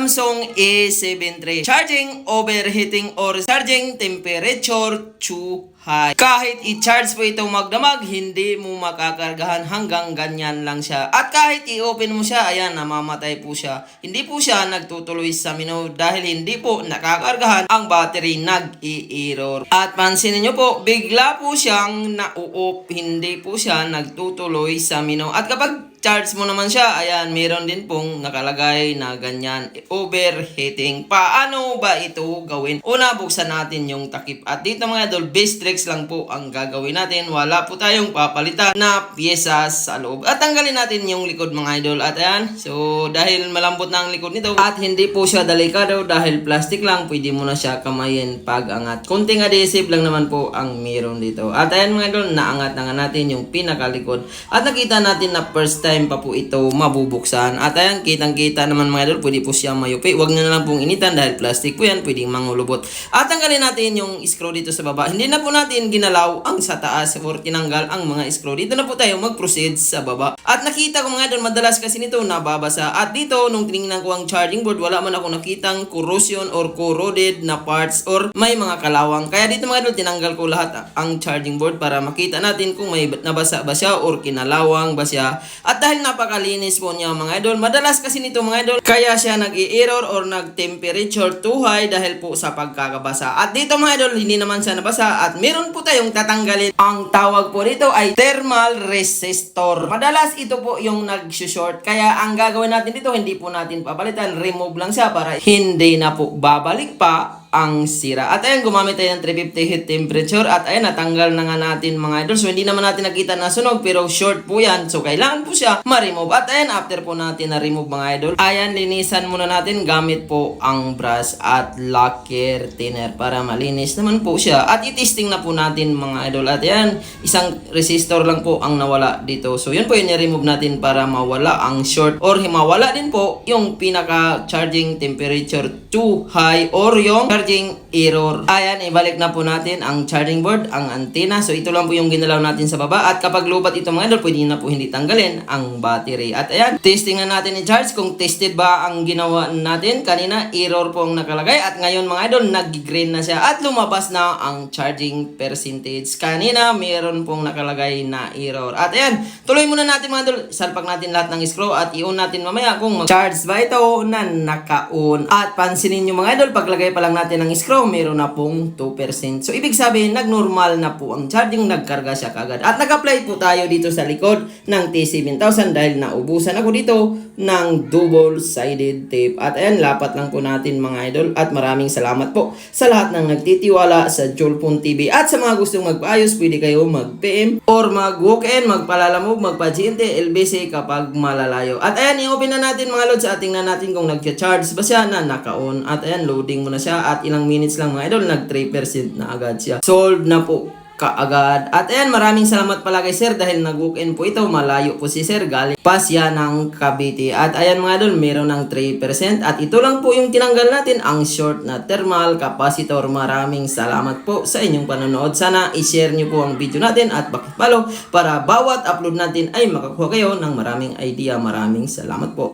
Samsung A73. Charging overheating or charging temperature too high. Kahit i-charge po ito magdamag, hindi mo makakargahan, hanggang ganyan lang siya. At kahit i-open mo siya, ayan, namamatay po siya. Hindi po siya nagtutuloy sa menu dahil hindi po nakakargahan ang battery, nag-i-error. At pansinin nyo po, bigla po siyang na-off, hindi po siya nagtutuloy sa menu. At kapag charge mo naman siya, ayan, meron din pong nakalagay na ganyan, overheating. Paano ba ito gawin? Una, buksan natin yung takip. At dito mga idol, base tricks lang po ang gagawin natin. Wala po tayong papalitan na pyesa sa loob. At tanggalin natin yung likod mga idol. At ayan, so dahil malambot na ang likod nito at hindi po siya delikado dahil plastic lang, pwede mo na siya kamayin pag angat. Konting adhesive lang naman po ang meron dito. At ayan mga idol, naangat na nga natin yung pinakalikod. At nakita natin na first time pa po ito mabubuksan. At ayan, kitang-kita naman mga idol, pwede po siya mayupi. Huwag nyo na lang pong initan dahil plastic po yan, pwedeng mangulubot. At tanggalin natin yung screw dito sa baba. Hindi na po natin ginalaw ang sa taas or tinanggal ang mga screw. Dito na po tayo mag-proceed sa baba. At nakita ko mga idol, madalas kasi nito nababasa. At dito, nung tinignan ko ang charging board, wala man ako nakitang corrosion or corroded na parts or may mga kalawang. Kaya dito mga idol, tinanggal ko lahat ang charging board para makita natin kung may nabasa ba siya or kinalawang ba siya. At dahil napakalinis po niya mga idol, madalas kasi nito mga idol, kaya siya nag-i-error or nag-temperature too high dahil po sa pagkakabasa. At dito mga idol, hindi naman siya nabasa at meron po tayong tatanggalin. Ang tawag po dito ay thermal resistor. Madalas ito po yung nag-short, kaya ang gagawin natin dito, hindi po natin papalitan, remove lang siya para hindi na po babalik pa ang sira. At ayan, gumamit tayo ng 350 heat temperature at ayan, natanggal na nga natin mga idol. So hindi naman natin nakita na sunog pero short po yan. So kailangan po siya ma-remove. At ayan, after po natin na-remove mga idol, ayan, linisan muna natin gamit po ang brush at lacquer thinner para malinis naman po siya. At i-testing na po natin mga idol. At ayan, isang resistor lang po ang nawala dito. So yun po yun, i-remove natin para mawala ang short or mawala din po yung pinaka charging temperature too high or yung charging error. Ayan, ibalik na po natin ang charging board, ang antena. So ito lang po yung ginalaw natin sa baba. At kapag lubat ito mga idol, pwede na po hindi tanggalin ang battery. At ayan, testing na natin i-charge kung tested ba ang ginawa natin. Kanina, error po ang nakalagay. At ngayon mga idol, nag-green na siya at lumabas na ang charging percentage. Kanina, meron pong nakalagay na error. At ayan, tuloy muna natin mga idol. Salpak natin lahat ng screw at i-on natin mamaya kung mag-charge ba ito na naka-on. At pansinin nyo mga idol, paglagay pa lang natin ng screw, meron na pong 2%. So, ibig sabihin, nag-normal na po ang charging, nagkarga siya kagad. At nag-apply po tayo dito sa likod ng T7000 dahil naubusan ako dito ng double-sided tape. At ayan, lapat lang po natin mga idol. At maraming salamat po sa lahat ng nagtitiwala sa Jolphon TV. At sa mga gustong magpaayos, pwede kayo mag-PM or mag-walk-in, magpalalamog, magpa-GNT, LBC kapag malalayo. At ayan, i-open na natin mga lods at tingnan natin kung nag-charge ba siya na naka-on. At ayan, loading mo na siya at ilang minutes lang mga idol, nag 3% na agad siya. Solved na po kaagad. At ayan, maraming salamat pala kay sir dahil nag-walk-in po ito. Malayo po si sir, galing pa siya ng Cavite. At ayan mga idol, meron ng 3%. At ito lang po yung tinanggal natin, ang short na thermal capacitor. Maraming salamat po sa inyong panonood. Sana i-share nyo po ang video natin at pakipollow para bawat upload natin ay makakuha kayo ng maraming idea. Maraming salamat po.